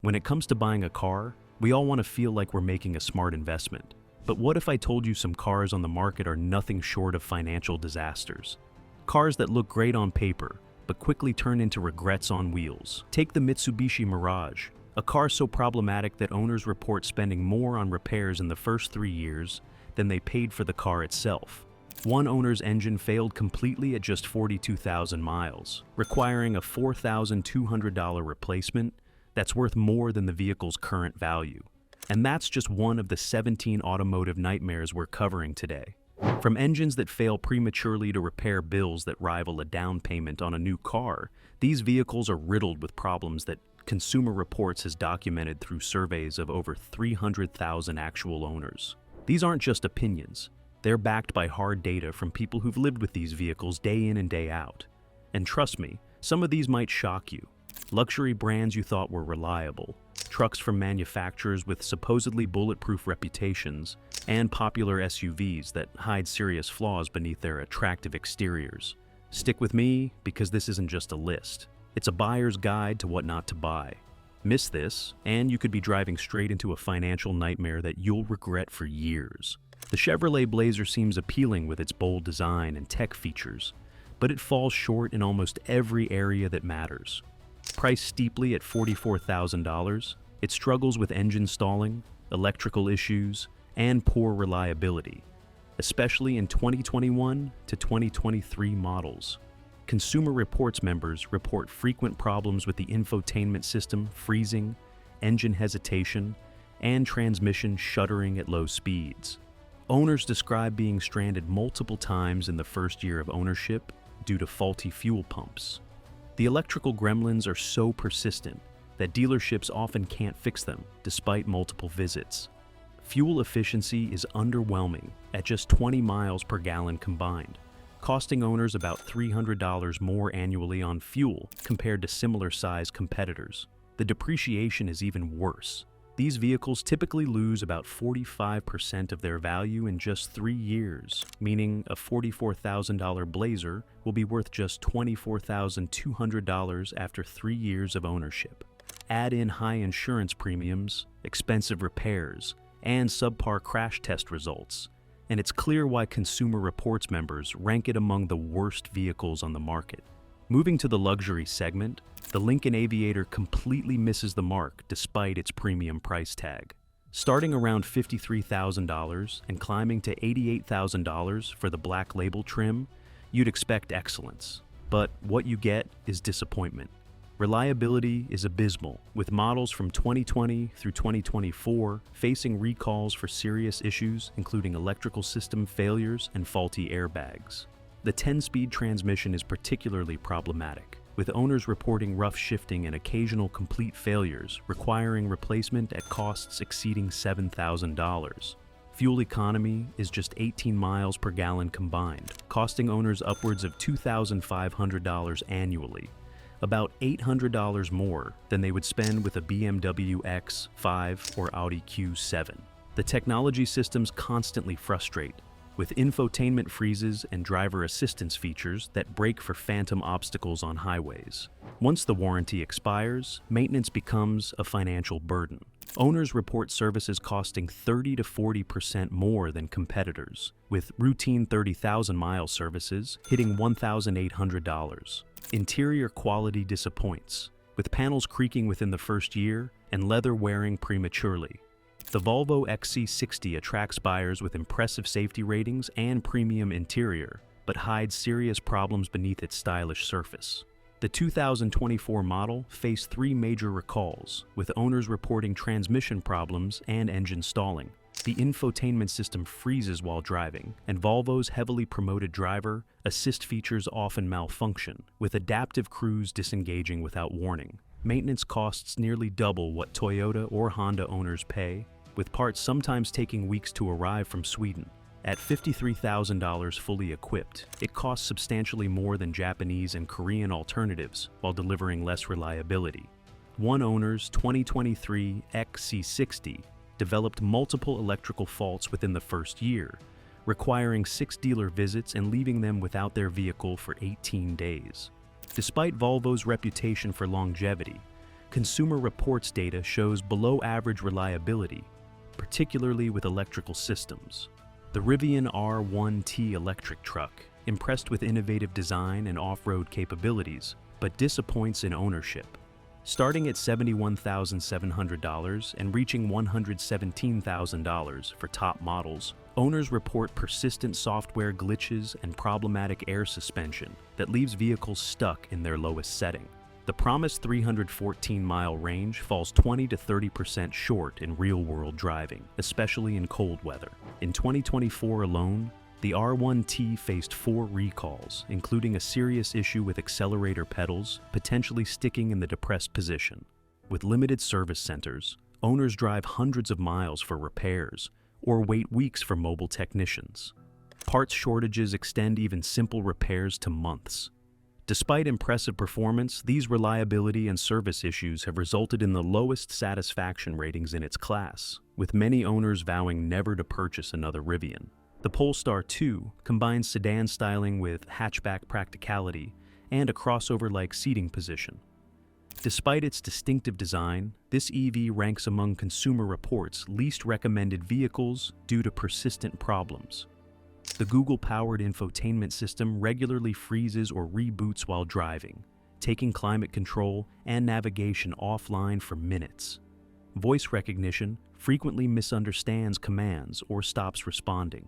When it comes to buying a car, we all want to feel like we're making a smart investment. But what if I told you some cars on the market are nothing short of financial disasters? Cars that look great on paper, but quickly turn into regrets on wheels. Take the Mitsubishi Mirage, a car so problematic that owners report spending more on repairs in the first 3 years than they paid for the car itself. One owner's engine failed completely at just 42,000 miles, requiring a $4,200 replacement that's worth more than the vehicle's current value. And that's just one of the 17 automotive nightmares we're covering today. From engines that fail prematurely to repair bills that rival a down payment on a new car, these vehicles are riddled with problems that Consumer Reports has documented through surveys of over 300,000 actual owners. These aren't just opinions. They're backed by hard data from people who've lived with these vehicles day in and day out. And trust me, some of these might shock you. Luxury brands you thought were reliable, trucks from manufacturers with supposedly bulletproof reputations, and popular SUVs that hide serious flaws beneath their attractive exteriors. Stick with me, because this isn't just a list. It's a buyer's guide to what not to buy. Miss this, and you could be driving straight into a financial nightmare that you'll regret for years. The Chevrolet Blazer seems appealing with its bold design and tech features, but it falls short in almost every area that matters. Priced steeply at $44,000, it struggles with engine stalling, electrical issues, and poor reliability, especially in 2021 to 2023 models. Consumer Reports members report frequent problems with the infotainment system freezing, engine hesitation, and transmission shuddering at low speeds. Owners describe being stranded multiple times in the first year of ownership due to faulty fuel pumps. The electrical gremlins are so persistent that dealerships often can't fix them despite multiple visits. Fuel efficiency is underwhelming at just 20 miles per gallon combined, costing owners about $300 more annually on fuel compared to similar-sized competitors. The depreciation is even worse. These vehicles typically lose about 45% of their value in just 3 years, meaning a $44,000 Blazer will be worth just $24,200 after 3 years of ownership. Add in high insurance premiums, expensive repairs, and subpar crash test results, and it's clear why Consumer Reports members rank it among the worst vehicles on the market. Moving to the luxury segment, the Lincoln Aviator completely misses the mark despite its premium price tag. Starting around $53,000 and climbing to $88,000 for the black label trim, you'd expect excellence. But what you get is disappointment. Reliability is abysmal, with models from 2020 through 2024 facing recalls for serious issues including electrical system failures and faulty airbags. The 10-speed transmission is particularly problematic, with owners reporting rough shifting and occasional complete failures requiring replacement at costs exceeding $7,000. Fuel economy is just 18 miles per gallon combined, costing owners upwards of $2,500 annually, about $800 more than they would spend with a BMW X5 or Audi Q7. The technology systems constantly frustrate, with infotainment freezes and driver assistance features that brake for phantom obstacles on highways. Once the warranty expires, maintenance becomes a financial burden. Owners report services costing 30 to 40% more than competitors, with routine 30,000-mile services hitting $1,800. Interior quality disappoints, with panels creaking within the first year and leather wearing prematurely. The Volvo XC60 attracts buyers with impressive safety ratings and premium interior, but hides serious problems beneath its stylish surface. The 2024 model faced 3 major recalls, with owners reporting transmission problems and engine stalling. The infotainment system freezes while driving, and Volvo's heavily promoted driver assist features often malfunction, with adaptive cruise disengaging without warning. Maintenance costs nearly double what Toyota or Honda owners pay, with parts sometimes taking weeks to arrive from Sweden. At $53,000 fully equipped, it costs substantially more than Japanese and Korean alternatives while delivering less reliability. One owner's 2023 XC60 developed multiple electrical faults within the first year, requiring 6 dealer visits and leaving them without their vehicle for 18 days. Despite Volvo's reputation for longevity, Consumer Reports data shows below-average reliability, particularly with electrical systems. The Rivian R1T electric truck, impressed with innovative design and off-road capabilities, but disappoints in ownership. Starting at $71,700 and reaching $117,000 for top models, owners report persistent software glitches and problematic air suspension that leaves vehicles stuck in their lowest setting. The promised 314-mile range falls 20 to 30% short in real-world driving, especially in cold weather. In 2024 alone, the R1T faced 4 recalls, including a serious issue with accelerator pedals, potentially sticking in the depressed position. With limited service centers, owners drive hundreds of miles for repairs or wait weeks for mobile technicians. Parts shortages extend even simple repairs to months. Despite impressive performance, these reliability and service issues have resulted in the lowest satisfaction ratings in its class, with many owners vowing never to purchase another Rivian. The Polestar 2 combines sedan styling with hatchback practicality and a crossover-like seating position. Despite its distinctive design, this EV ranks among Consumer Reports' least recommended vehicles due to persistent problems. The Google-powered infotainment system regularly freezes or reboots while driving, taking climate control and navigation offline for minutes. Voice recognition frequently misunderstands commands or stops responding.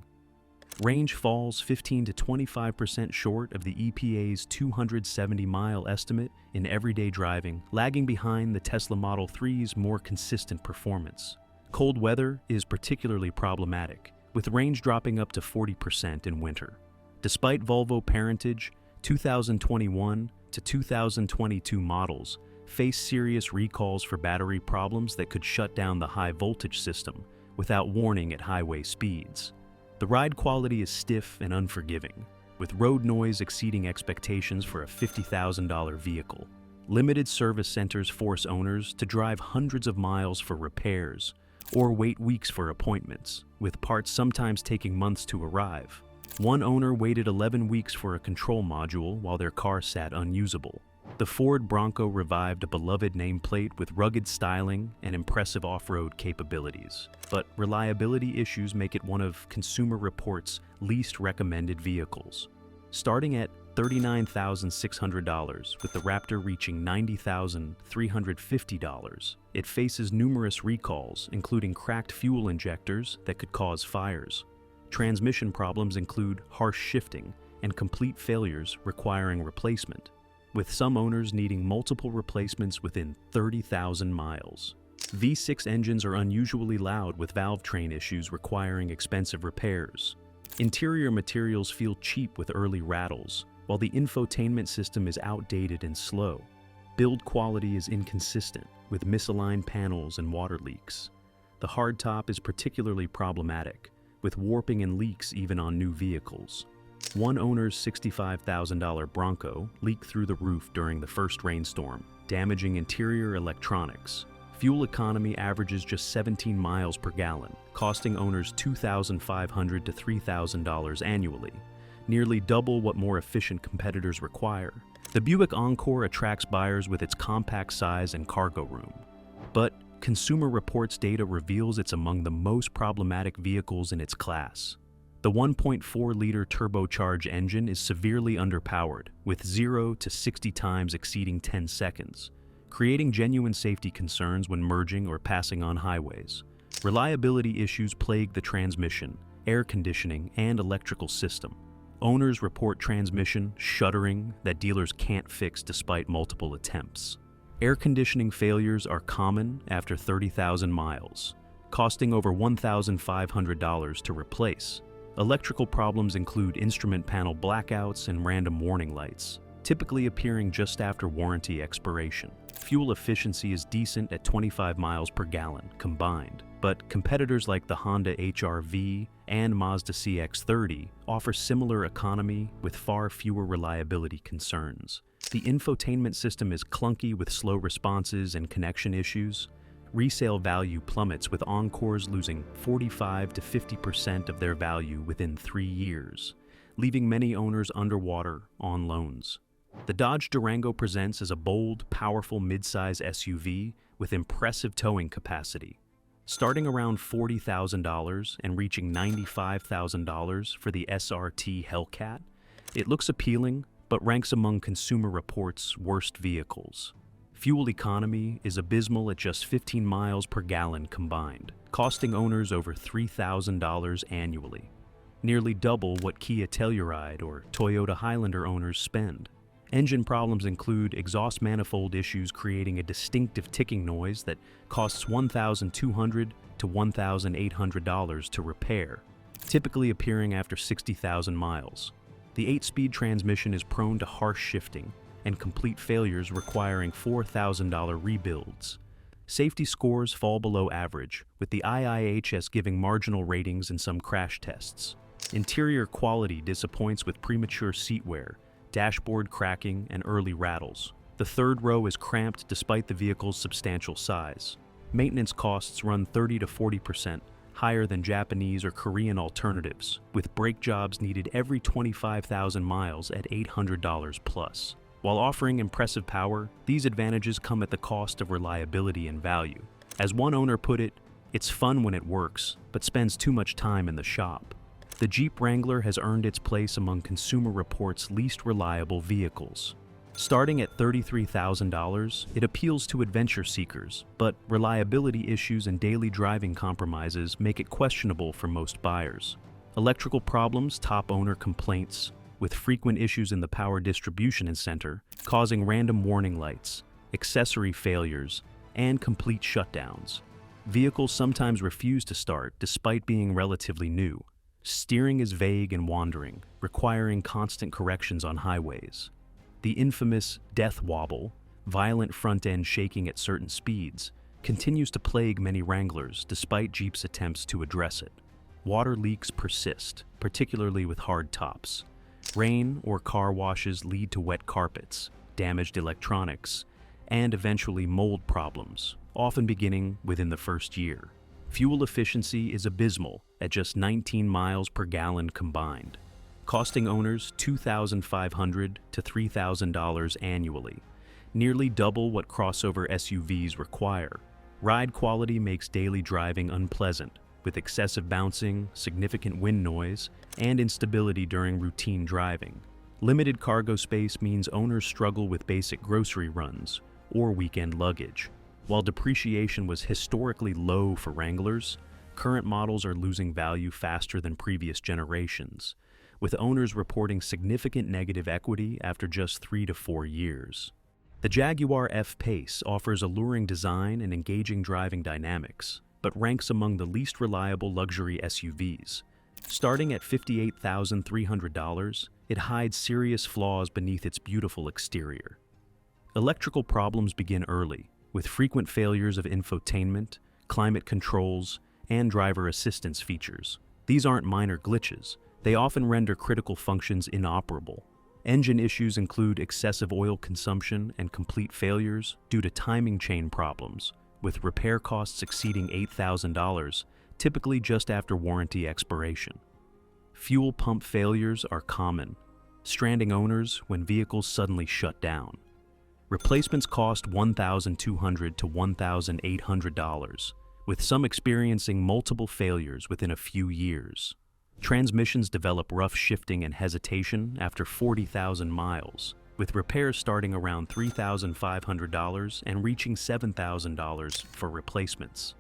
Range falls 15 to 25% short of the EPA's 270-mile estimate in everyday driving, lagging behind the Tesla Model 3's more consistent performance. Cold weather is particularly problematic, with range dropping up to 40% in winter. Despite Volvo parentage, 2021 to 2022 models face serious recalls for battery problems that could shut down the high-voltage system without warning at highway speeds. The ride quality is stiff and unforgiving, with road noise exceeding expectations for a $50,000 vehicle. Limited service centers force owners to drive hundreds of miles for repairs or wait weeks for appointments, with parts sometimes taking months to arrive. One owner waited 11 weeks for a control module while their car sat unusable. The Ford Bronco revived a beloved nameplate with rugged styling and impressive off-road capabilities, but reliability issues make it one of Consumer Reports' least recommended vehicles. Starting at $39,600, with the Raptor reaching $90,350, it faces numerous recalls, including cracked fuel injectors that could cause fires. Transmission problems include harsh shifting and complete failures requiring replacement, with some owners needing multiple replacements within 30,000 miles. V6 engines are unusually loud, with valve train issues requiring expensive repairs. Interior materials feel cheap with early rattles, while the infotainment system is outdated and slow. Build quality is inconsistent, with misaligned panels and water leaks. The hardtop is particularly problematic, with warping and leaks even on new vehicles. One owner's $65,000 Bronco leaked through the roof during the first rainstorm, damaging interior electronics. Fuel economy averages just 17 miles per gallon, costing owners $2,500 to $3,000 annually, nearly double what more efficient competitors require. The Buick Encore attracts buyers with its compact size and cargo room, but Consumer Reports data reveals it's among the most problematic vehicles in its class. The 1.4-liter turbocharged engine is severely underpowered, with 0 to 60 times exceeding 10 seconds, creating genuine safety concerns when merging or passing on highways. Reliability issues plague the transmission, air conditioning, and electrical system. Owners report transmission shuddering that dealers can't fix despite multiple attempts. Air conditioning failures are common after 30,000 miles, costing over $1,500 to replace. Electrical problems include instrument panel blackouts and random warning lights, typically appearing just after warranty expiration. Fuel efficiency is decent at 25 miles per gallon combined, but competitors like the Honda HR-V and Mazda CX-30 offer similar economy with far fewer reliability concerns. The infotainment system is clunky with slow responses and connection issues. Resale value plummets, with Encores losing 45 to 50% of their value within 3 years, leaving many owners underwater on loans. The Dodge Durango presents as a bold, powerful midsize SUV with impressive towing capacity. Starting around $40,000 and reaching $95,000 for the SRT Hellcat, it looks appealing but ranks among Consumer Reports' worst vehicles. Fuel economy is abysmal at just 15 miles per gallon combined, costing owners over $3,000 annually, nearly double what Kia Telluride or Toyota Highlander owners spend. Engine problems include exhaust manifold issues creating a distinctive ticking noise that costs $1,200 to $1,800 to repair, typically appearing after 60,000 miles. The 8-speed transmission is prone to harsh shifting and complete failures requiring $4,000 rebuilds. Safety scores fall below average, with the IIHS giving marginal ratings in some crash tests. Interior quality disappoints with premature seatwear, dashboard cracking, and early rattles. The third row is cramped despite the vehicle's substantial size. Maintenance costs run 30 to 40% higher than Japanese or Korean alternatives, with brake jobs needed every 25,000 miles at $800 plus. While offering impressive power, these advantages come at the cost of reliability and value. As one owner put it, "It's fun when it works, but spends too much time in the shop." The Jeep Wrangler has earned its place among Consumer Reports' least reliable vehicles. Starting at $33,000, it appeals to adventure seekers, but reliability issues and daily driving compromises make it questionable for most buyers. Electrical problems top owner complaints, with frequent issues in the power distribution center, causing random warning lights, accessory failures, and complete shutdowns. Vehicles sometimes refuse to start despite being relatively new. Steering is vague and wandering, requiring constant corrections on highways. The infamous death wobble, violent front-end shaking at certain speeds, continues to plague many Wranglers despite Jeep's attempts to address it. Water leaks persist, particularly with hard tops. Rain or car washes lead to wet carpets, damaged electronics, and eventually mold problems, often beginning within the first year. Fuel efficiency is abysmal at just 19 miles per gallon combined, costing owners $2,500 to $3,000 annually, nearly double what crossover SUVs require. Ride quality makes daily driving unpleasant, with excessive bouncing, significant wind noise, and instability during routine driving. Limited cargo space means owners struggle with basic grocery runs or weekend luggage. While depreciation was historically low for Wranglers, current models are losing value faster than previous generations, with owners reporting significant negative equity after just 3 to 4 years. The Jaguar F-Pace offers alluring design and engaging driving dynamics, but ranks among the least reliable luxury SUVs. Starting at $58,300, it hides serious flaws beneath its beautiful exterior. Electrical problems begin early, with frequent failures of infotainment, climate controls, and driver assistance features. These aren't minor glitches. They often render critical functions inoperable. Engine issues include excessive oil consumption and complete failures due to timing chain problems, with repair costs exceeding $8,000, typically just after warranty expiration. Fuel pump failures are common, stranding owners when vehicles suddenly shut down. Replacements cost $1,200 to $1,800, with some experiencing multiple failures within a few years. Transmissions develop rough shifting and hesitation after 40,000 miles, with repairs starting around $3,500 and reaching $7,000 for replacements.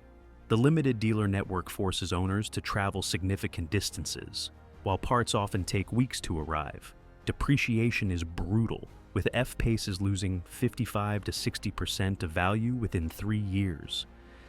The limited dealer network forces owners to travel significant distances, while parts often take weeks to arrive. Depreciation is brutal, with F-Paces losing 55 to 60% of value within 3 years,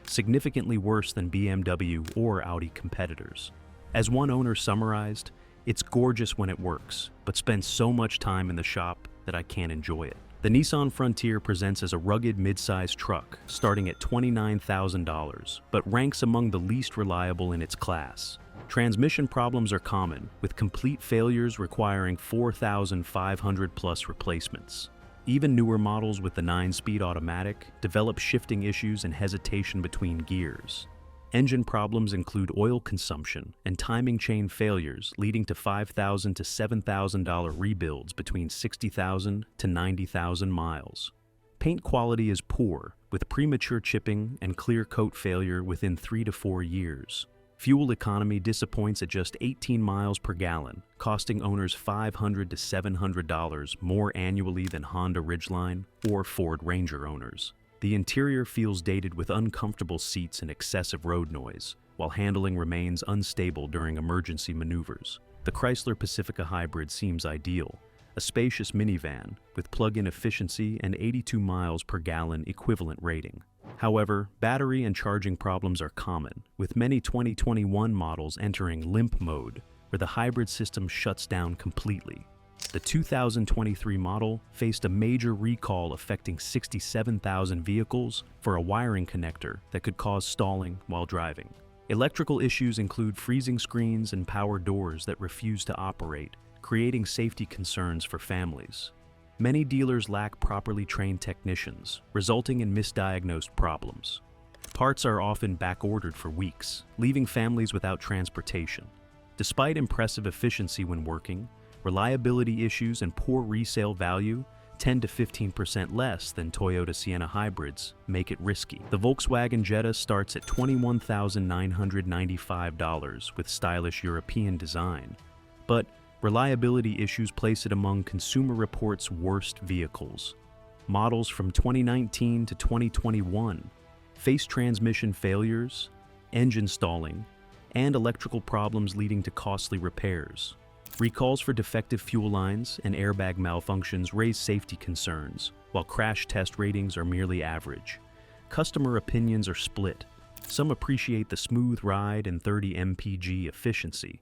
significantly worse than BMW or Audi competitors. As one owner summarized, "It's gorgeous when it works, but spends so much time in the shop that I can't enjoy it." The Nissan Frontier presents as a rugged mid-size truck, starting at $29,000, but ranks among the least reliable in its class. Transmission problems are common, with complete failures requiring 4,500 plus replacements. Even newer models with the 9-speed automatic develop shifting issues and hesitation between gears. Engine problems include oil consumption and timing chain failures, leading to $5,000 to $7,000 rebuilds between 60,000 to 90,000 miles. Paint quality is poor, with premature chipping and clear coat failure within 3 to 4 years. Fuel economy disappoints at just 18 miles per gallon, costing owners $500 to $700 more annually than Honda Ridgeline or Ford Ranger owners. The interior feels dated with uncomfortable seats and excessive road noise, while handling remains unstable during emergency maneuvers. The Chrysler Pacifica Hybrid seems ideal, a spacious minivan with plug-in efficiency and 82 miles per gallon equivalent rating. However, battery and charging problems are common, with many 2021 models entering limp mode, where the hybrid system shuts down completely. The 2023 model faced a major recall affecting 67,000 vehicles for a wiring connector that could cause stalling while driving. Electrical issues include freezing screens and power doors that refuse to operate, creating safety concerns for families. Many dealers lack properly trained technicians, resulting in misdiagnosed problems. Parts are often back-ordered for weeks, leaving families without transportation. Despite impressive efficiency when working, reliability issues and poor resale value, 10 to 15% less than Toyota Sienna hybrids, make it risky. The Volkswagen Jetta starts at $21,995 with stylish European design, but reliability issues place it among Consumer Reports' worst vehicles. Models from 2019 to 2021 face transmission failures, engine stalling, and electrical problems leading to costly repairs. Recalls for defective fuel lines and airbag malfunctions raise safety concerns, while crash test ratings are merely average. Customer opinions are split. Some appreciate the smooth ride and 30 mpg efficiency,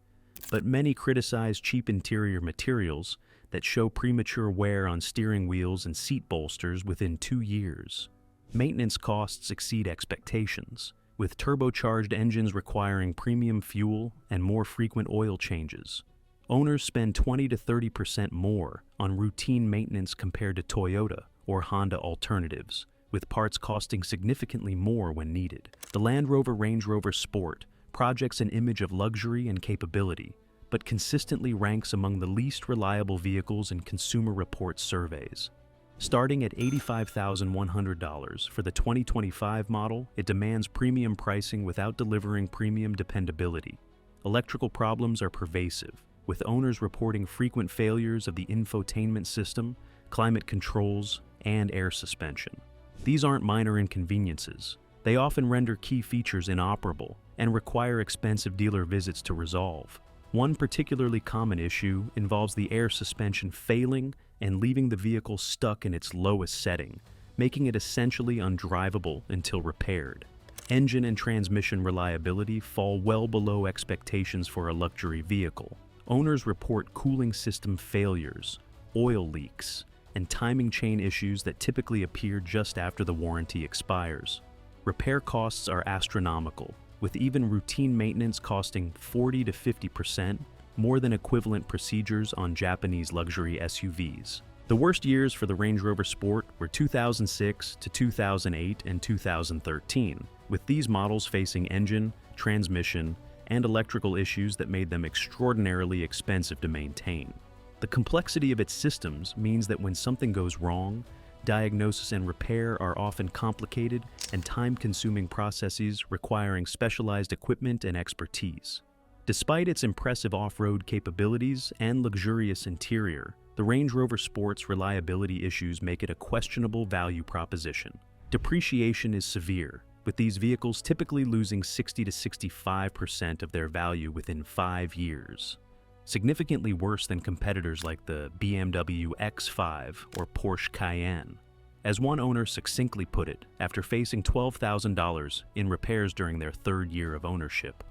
but many criticize cheap interior materials that show premature wear on steering wheels and seat bolsters within 2 years. Maintenance costs exceed expectations, with turbocharged engines requiring premium fuel and more frequent oil changes. Owners spend 20 to 30% more on routine maintenance compared to Toyota or Honda alternatives, with parts costing significantly more when needed. The Land Rover Range Rover Sport projects an image of luxury and capability, but consistently ranks among the least reliable vehicles in Consumer Reports surveys. Starting at $85,100 for the 2025 model, it demands premium pricing without delivering premium dependability. Electrical problems are pervasive, with owners reporting frequent failures of the infotainment system, climate controls, and air suspension. These aren't minor inconveniences. They often render key features inoperable and require expensive dealer visits to resolve. One particularly common issue involves the air suspension failing and leaving the vehicle stuck in its lowest setting, making it essentially undrivable until repaired. Engine and transmission reliability fall well below expectations for a luxury vehicle. Owners report cooling system failures, oil leaks, and timing chain issues that typically appear just after the warranty expires. Repair costs are astronomical, with even routine maintenance costing 40 to 50% more than equivalent procedures on Japanese luxury SUVs. The worst years for the Range Rover Sport were 2006 to 2008 and 2013, with these models facing engine, transmission, and electrical issues that made them extraordinarily expensive to maintain. The complexity of its systems means that when something goes wrong, diagnosis and repair are often complicated and time-consuming processes requiring specialized equipment and expertise. Despite its impressive off-road capabilities and luxurious interior, the Range Rover Sport's reliability issues make it a questionable value proposition. Depreciation is severe, with these vehicles typically losing 60 to 65% of their value within 5 years. Significantly worse than competitors like the BMW X5 or Porsche Cayenne. As one owner succinctly put it, after facing $12,000 in repairs during their 3rd year of ownership,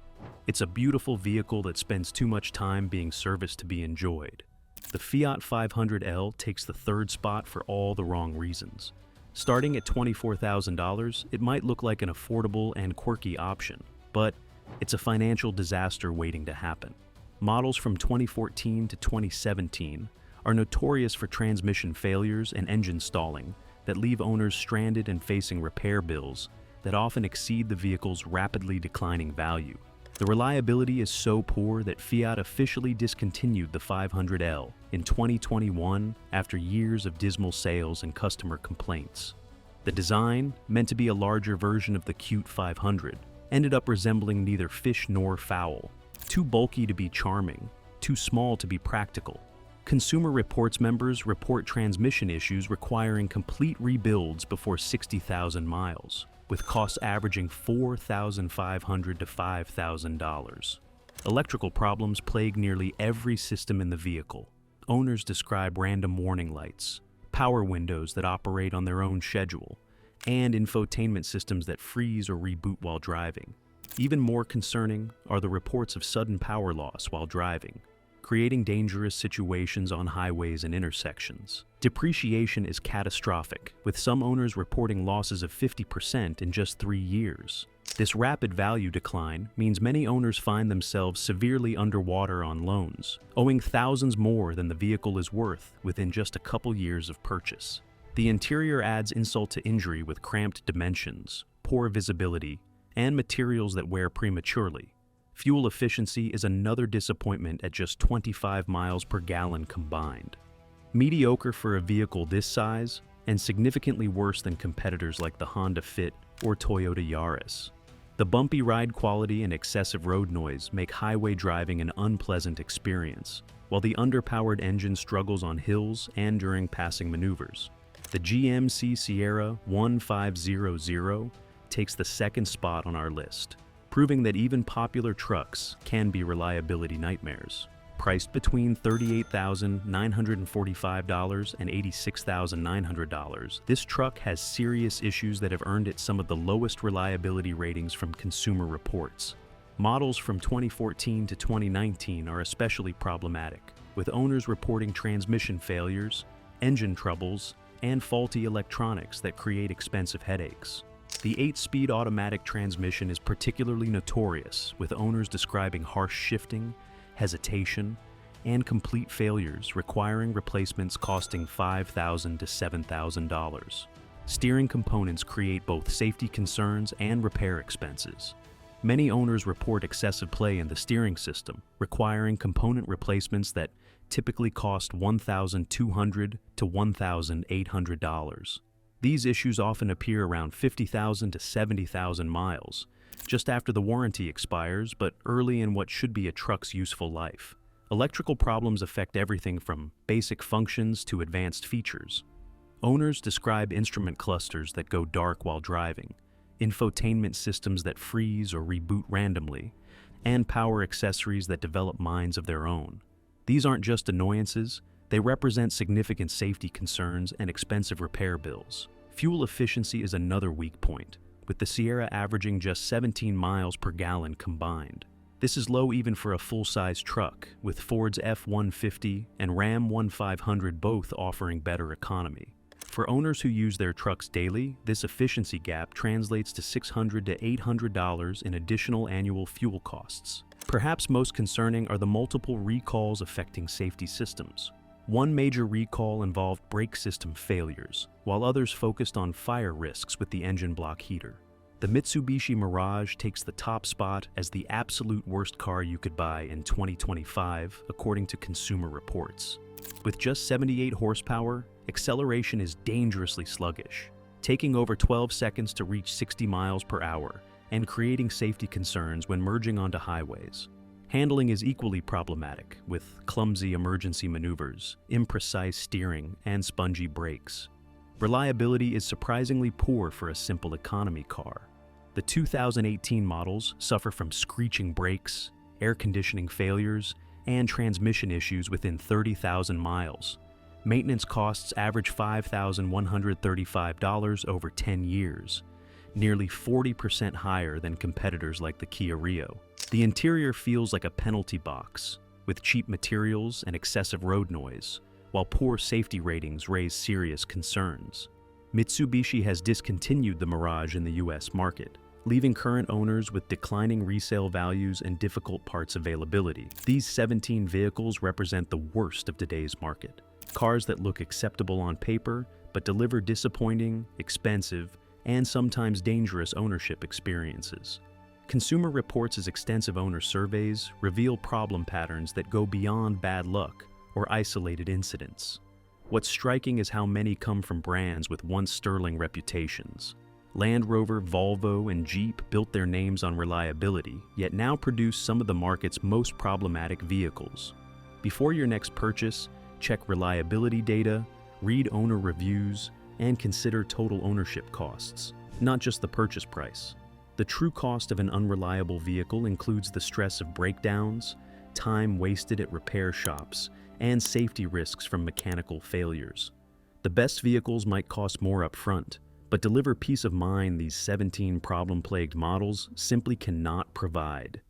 "It's a beautiful vehicle that spends too much time being serviced to be enjoyed." The Fiat 500L takes the 3rd spot for all the wrong reasons. Starting at $24,000, it might look like an affordable and quirky option, but it's a financial disaster waiting to happen. Models from 2014 to 2017 are notorious for transmission failures and engine stalling that leave owners stranded and facing repair bills that often exceed the vehicle's rapidly declining value. The reliability is so poor that Fiat officially discontinued the 500L in 2021 after years of dismal sales and customer complaints. The design, meant to be a larger version of the cute 500, ended up resembling neither fish nor fowl. Too bulky to be charming, too small to be practical. Consumer Reports members report transmission issues requiring complete rebuilds before 60,000 miles, with costs averaging $4,500 to $5,000. Electrical problems plague nearly every system in the vehicle. Owners describe random warning lights, power windows that operate on their own schedule, and infotainment systems that freeze or reboot while driving. Even more concerning are the reports of sudden power loss while driving, creating dangerous situations on highways and intersections. Depreciation is catastrophic, with some owners reporting losses of 50% in just 3 years. This rapid value decline means many owners find themselves severely underwater on loans, owing thousands more than the vehicle is worth within just a couple years of purchase. The interior adds insult to injury with cramped dimensions, poor visibility, and materials that wear prematurely. Fuel efficiency is another disappointment at just 25 miles per gallon combined. Mediocre for a vehicle this size, and significantly worse than competitors like the Honda Fit or Toyota Yaris. The bumpy ride quality and excessive road noise make highway driving an unpleasant experience, while the underpowered engine struggles on hills and during passing maneuvers. The GMC Sierra 1500 takes the second spot on our list, proving that even popular trucks can be reliability nightmares. Priced between $38,945 and $86,900, this truck has serious issues that have earned it some of the lowest reliability ratings from Consumer Reports. Models from 2014 to 2019 are especially problematic, with owners reporting transmission failures, engine troubles, and faulty electronics that create expensive headaches. The 8-speed automatic transmission is particularly notorious, with owners describing harsh shifting, hesitation, and complete failures requiring replacements costing $5,000 to $7,000. Steering components create both safety concerns and repair expenses. Many owners report excessive play in the steering system, requiring component replacements that typically cost $1,200 to $1,800. These issues often appear around 50,000 to 70,000 miles, just after the warranty expires, but early in what should be a truck's useful life. Electrical problems affect everything from basic functions to advanced features. Owners describe instrument clusters that go dark while driving, infotainment systems that freeze or reboot randomly, and power accessories that develop minds of their own. These aren't just annoyances, they represent significant safety concerns and expensive repair bills. Fuel efficiency is another weak point, with the Sierra averaging just 17 miles per gallon combined. This is low even for a full-size truck, with Ford's F-150 and Ram 1500 both offering better economy. For owners who use their trucks daily, this efficiency gap translates to $600 to $800 in additional annual fuel costs. Perhaps most concerning are the multiple recalls affecting safety systems. One major recall involved brake system failures, while others focused on fire risks with the engine block heater. The Mitsubishi Mirage takes the top spot as the absolute worst car you could buy in 2025, according to Consumer Reports. With just 78 horsepower, acceleration is dangerously sluggish, taking over 12 seconds to reach 60 miles per hour and creating safety concerns when merging onto highways. Handling is equally problematic, with clumsy emergency maneuvers, imprecise steering, and spongy brakes. Reliability is surprisingly poor for a simple economy car. The 2018 models suffer from screeching brakes, air conditioning failures, and transmission issues within 30,000 miles. Maintenance costs average $5,135 over 10 years, nearly 40% higher than competitors like the Kia Rio. The interior feels like a penalty box, with cheap materials and excessive road noise, while poor safety ratings raise serious concerns. Mitsubishi has discontinued the Mirage in the US market, leaving current owners with declining resale values and difficult parts availability. These 17 vehicles represent the worst of today's market. Cars that look acceptable on paper, but deliver disappointing, expensive, and sometimes dangerous ownership experiences. Consumer Reports' extensive owner surveys reveal problem patterns that go beyond bad luck or isolated incidents. What's striking is how many come from brands with once sterling reputations. Land Rover, Volvo, and Jeep built their names on reliability, yet now produce some of the market's most problematic vehicles. Before your next purchase, check reliability data, read owner reviews, and consider total ownership costs, not just the purchase price. The true cost of an unreliable vehicle includes the stress of breakdowns, time wasted at repair shops, and safety risks from mechanical failures. The best vehicles might cost more upfront, but deliver peace of mind these 17 problem-plagued models simply cannot provide.